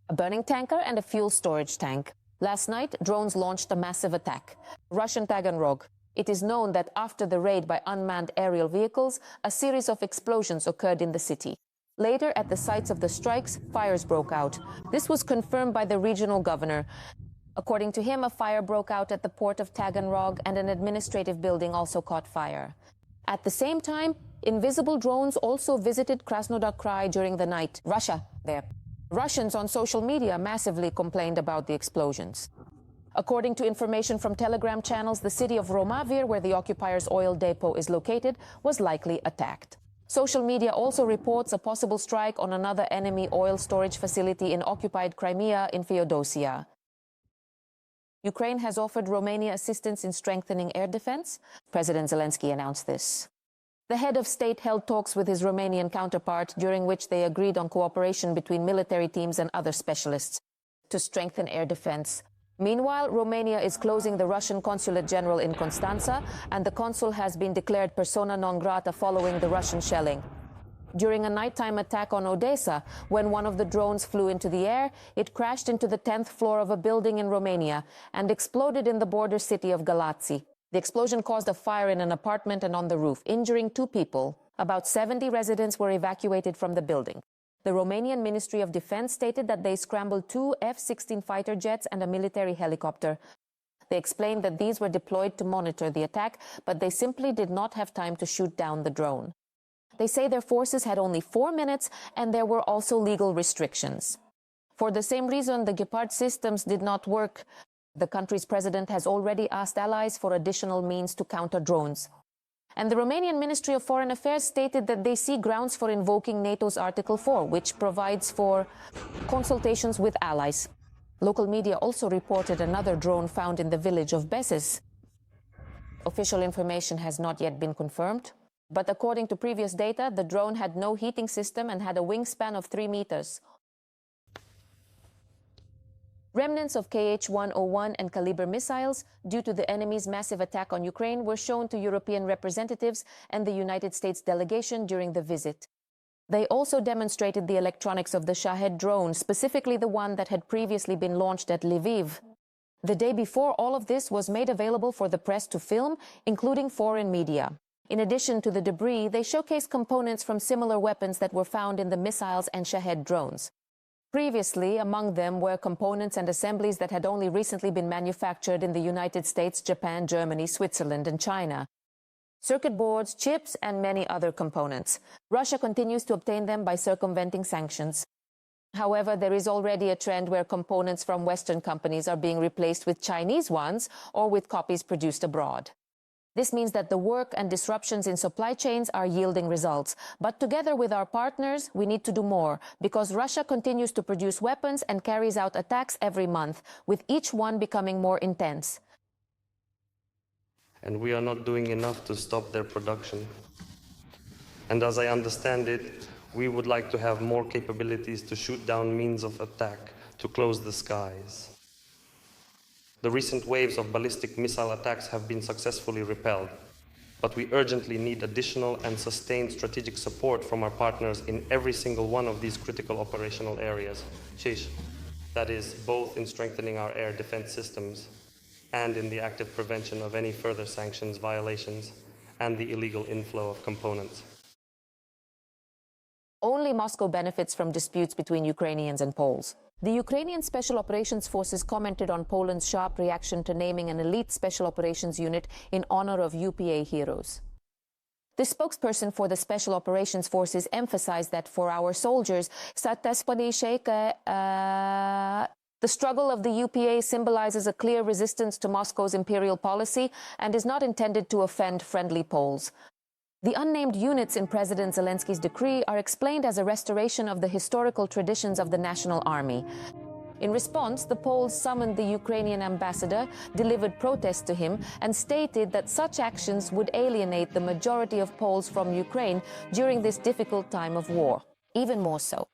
a burning tanker and a fuel storage tank. Last night, drones launched a massive attack. Russian Taganrog. It is known that after the raid by unmanned aerial vehicles, a series of explosions occurred in the city. Later, at the sites of the strikes, fires broke out. This was confirmed by the regional governor. According to him, a fire broke out at the port of Taganrog and an administrative building also caught fire. At the same time, invisible drones also visited Krasnodar Krai during the night. Russia there. Russians on social media massively complained about the explosions. According to information from Telegram channels, the city of Romania, where the occupiers' oil depot is located, was likely attacked. Social media also reports a possible strike on another enemy oil storage facility in occupied Crimea in Feodosia. Ukraine has offered Romania assistance in strengthening air defense. President Zelensky announced this. The head of state held talks with his Romanian counterpart, during which they agreed on cooperation between military teams and other specialists to strengthen air defense. Meanwhile, Romania is closing the Russian consulate general in Constanța, and the consul has been declared persona non grata following the Russian shelling. During a nighttime attack on Odessa, when one of the drones flew into the air, it crashed into the 10th floor of a building in Romania and exploded in the border city of Galați. The explosion caused a fire in an apartment and on the roof, injuring 2 people. About 70 residents were evacuated from the building. The Romanian Ministry of Defense stated that they scrambled 2 F-16 fighter jets and a military helicopter. They explained that these were deployed to monitor the attack, but they simply did not have time to shoot down the drone. They say their forces had only 4 minutes, and there were also legal restrictions. For the same reason, the Gepard systems did not work. The country's president has already asked allies for additional means to counter drones. And the Romanian Ministry of Foreign Affairs stated that they see grounds for invoking NATO's Article 4, which provides for consultations with allies. Local media also reported another drone found in the village of Beses. Official information has not yet been confirmed, but according to previous data, the drone had no heating system and had a wingspan of 3 meters. Remnants of Kh-101 and Caliber missiles, due to the enemy's massive attack on Ukraine, were shown to European representatives and the United States delegation during the visit. They also demonstrated the electronics of the Shahed drone, specifically the one that had previously been launched at Lviv. The day before, all of this was made available for the press to film, including foreign media. In addition to the debris, they showcased components from similar weapons that were found in the missiles and Shahed drones. Previously, among them were components and assemblies that had only recently been manufactured in the United States, Japan, Germany, Switzerland, and China. Circuit boards, chips, and many other components. Russia continues to obtain them by circumventing sanctions. However, there is already a trend where components from Western companies are being replaced with Chinese ones or with copies produced abroad. This means that the work and disruptions in supply chains are yielding results. But together with our partners, we need to do more, because Russia continues to produce weapons and carries out attacks every month, with each one becoming more intense. And we are not doing enough to stop their production. And as I understand it, we would like to have more capabilities to shoot down means of attack, to close the skies. The recent waves of ballistic missile attacks have been successfully repelled, but we urgently need additional and sustained strategic support from our partners in every single one of these critical operational areas. That is, both in strengthening our air defense systems and in the active prevention of any further sanctions violations and the illegal inflow of components. Only Moscow benefits from disputes between Ukrainians and Poles. The Ukrainian Special Operations Forces commented on Poland's sharp reaction to naming an elite special operations unit in honor of UPA heroes. The spokesperson for the Special Operations Forces emphasized that for our soldiers, the struggle of the UPA symbolizes a clear resistance to Moscow's imperial policy and is not intended to offend friendly Poles. The unnamed units in President Zelensky's decree are explained as a restoration of the historical traditions of the national army. In response, the Poles summoned the Ukrainian ambassador, delivered protests to him, and stated that such actions would alienate the majority of Poles from Ukraine during this difficult time of war. Even more so,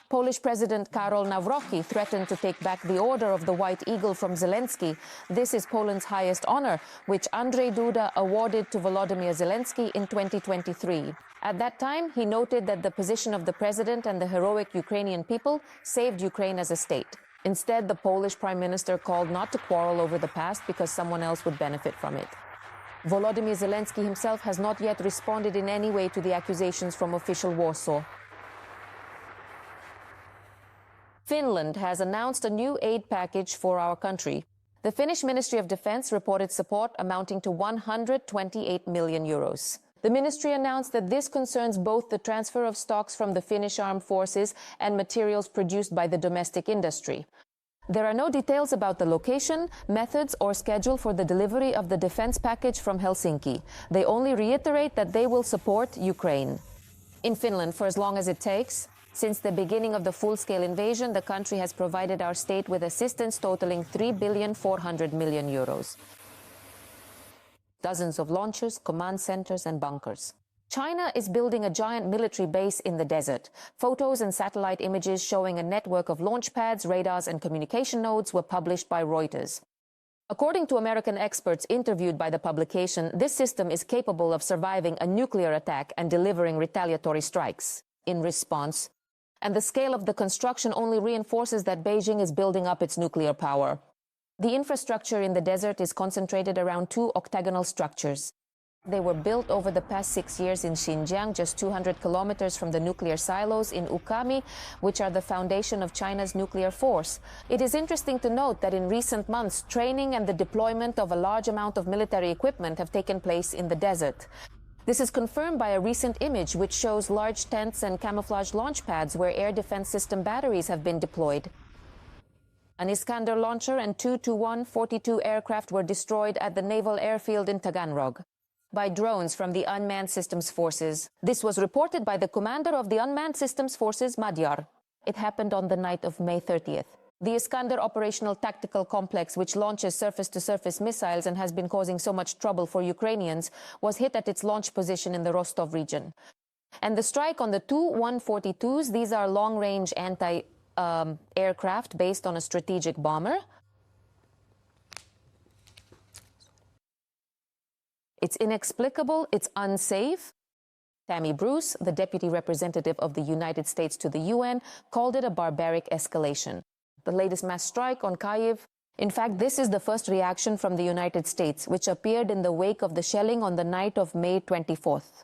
Polish President Karol Nawrocki threatened to take back the Order of the White Eagle from Zelensky. This is Poland's highest honor, which Andrzej Duda awarded to Volodymyr Zelensky in 2023. At that time, he noted that the position of the president and the heroic Ukrainian people saved Ukraine as a state. Instead, the Polish prime minister called not to quarrel over the past because someone else would benefit from it. Volodymyr Zelensky himself has not yet responded in any way to the accusations from official Warsaw. Finland has announced a new aid package for our country. The Finnish Ministry of Defense reported support amounting to 128 million euros. The ministry announced that this concerns both the transfer of stocks from the Finnish armed forces and materials produced by the domestic industry. There are no details about the location, methods, or schedule for the delivery of the defense package from Helsinki. They only reiterate that they will support Ukraine. In Finland, for as long as it takes, since the beginning of the full-scale invasion, the country has provided our state with assistance totaling 3,400 million euros. Dozens of launchers, command centers, and bunkers. China is building a giant military base in the desert. Photos and satellite images showing a network of launch pads, radars, and communication nodes were published by Reuters. According to American experts interviewed by the publication, this system is capable of surviving a nuclear attack and delivering retaliatory strikes in response. And the scale of the construction only reinforces that Beijing is building up its nuclear power. The infrastructure in the desert is concentrated around two octagonal structures. They were built over the past 6 years in Xinjiang, just 200 kilometers from the nuclear silos in Ukami, which are the foundation of China's nuclear force. It is interesting to note that in recent months, training and the deployment of a large amount of military equipment have taken place in the desert. This is confirmed by a recent image which shows large tents and camouflage launch pads where air defense system batteries have been deployed. An Iskander launcher and two Tu-142 aircraft were destroyed at the naval airfield in Taganrog by drones from the Unmanned Systems Forces. This was reported by the commander of the Unmanned Systems Forces, Magyar. It happened on the night of May 30th. The Iskander operational tactical complex, which launches surface-to-surface missiles and has been causing so much trouble for Ukrainians, was hit at its launch position in the Rostov region. And the strike on the Tu-142s, these are long-range anti-aircraft based on a strategic bomber. It's inexplicable, it's unsafe. Tammy Bruce, the deputy representative of the United States to the UN, called it a barbaric escalation. The latest mass strike on Kyiv. In fact, this is the first reaction from the United States, which appeared in the wake of the shelling on the night of May 24th.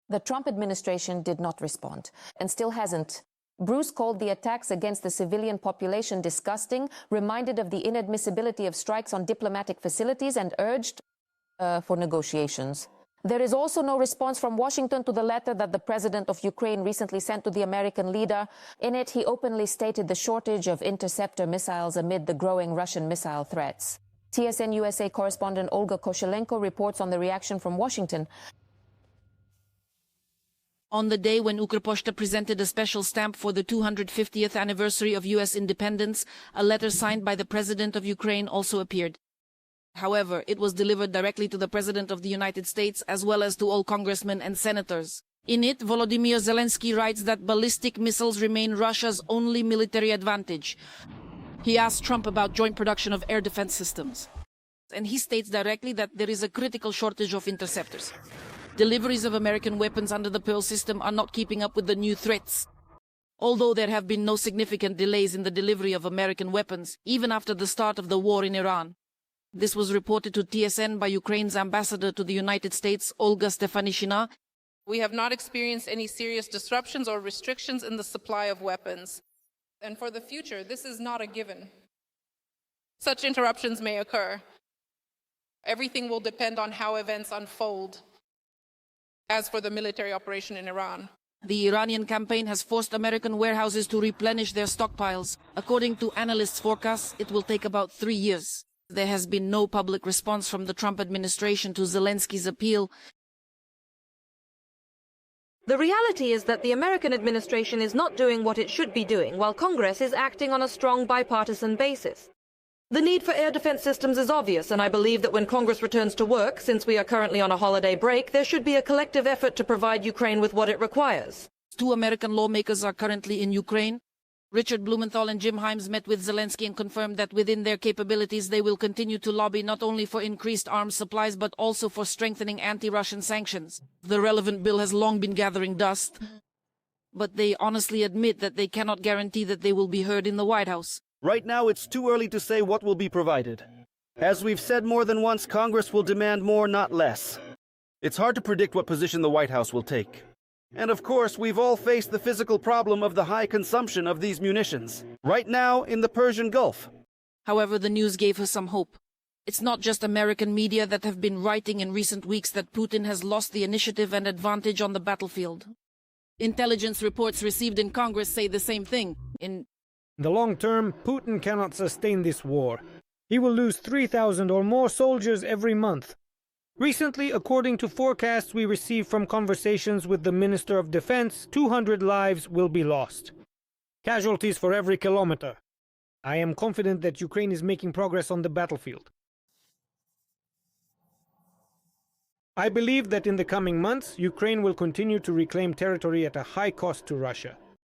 The Trump administration did not respond, and still hasn't. Bruce called the attacks against the civilian population disgusting, reminded of the inadmissibility of strikes on diplomatic facilities, and urged for negotiations. There is also no response from Washington to the letter that the president of Ukraine recently sent to the American leader. In it, he openly stated the shortage of interceptor missiles amid the growing Russian missile threats. TSN USA correspondent Olga Koshelenko reports on the reaction from Washington. On the day when Ukrposhta presented a special stamp for the 250th anniversary of U.S. independence, a letter signed by the president of Ukraine also appeared. However, it was delivered directly to the President of the United States as well as to all congressmen and senators. In it, Volodymyr Zelensky writes that ballistic missiles remain Russia's only military advantage. He asked Trump about joint production of air defense systems. And he states directly that there is a critical shortage of interceptors. Deliveries of American weapons under the Pearl system are not keeping up with the new threats. Although there have been no significant delays in the delivery of American weapons, even after the start of the war in Iran. This was reported to TSN by Ukraine's ambassador to the United States, Olga Stefanishina. We have not experienced any serious disruptions or restrictions in the supply of weapons. And for the future, this is not a given. Such interruptions may occur. Everything will depend on how events unfold. As for the military operation in Iran, the Iranian campaign has forced American warehouses to replenish their stockpiles. According to analysts' forecasts, it will take about 3 years. There has been no public response from the Trump administration to Zelensky's appeal. The reality is that the American administration is not doing what it should be doing, while Congress is acting on a strong bipartisan basis. The need for air defense systems is obvious, and I believe that when Congress returns to work, since we are currently on a holiday break, there should be a collective effort to provide Ukraine with what it requires. 2 American lawmakers are currently in Ukraine. Richard Blumenthal and Jim Himes met with Zelensky and confirmed that within their capabilities they will continue to lobby not only for increased arms supplies but also for strengthening anti-Russian sanctions. The relevant bill has long been gathering dust, but they honestly admit that they cannot guarantee that they will be heard in the White House. Right now, it's too early to say what will be provided. As we've said more than once, Congress will demand more, not less. It's hard to predict what position the White House will take. And of course, we've all faced the physical problem of the high consumption of these munitions, right now in the Persian Gulf. However, the news gave her some hope. It's not just American media that have been writing in recent weeks that Putin has lost the initiative and advantage on the battlefield. Intelligence reports received in Congress say the same thing. In the long term, Putin cannot sustain this war. He will lose 3,000 or more soldiers every month. Recently, according to forecasts we received from conversations with the Minister of Defense, 200 lives will be lost. Casualties for every kilometer. I am confident that Ukraine is making progress on the battlefield. I believe that in the coming months, Ukraine will continue to reclaim territory at a high cost to Russia.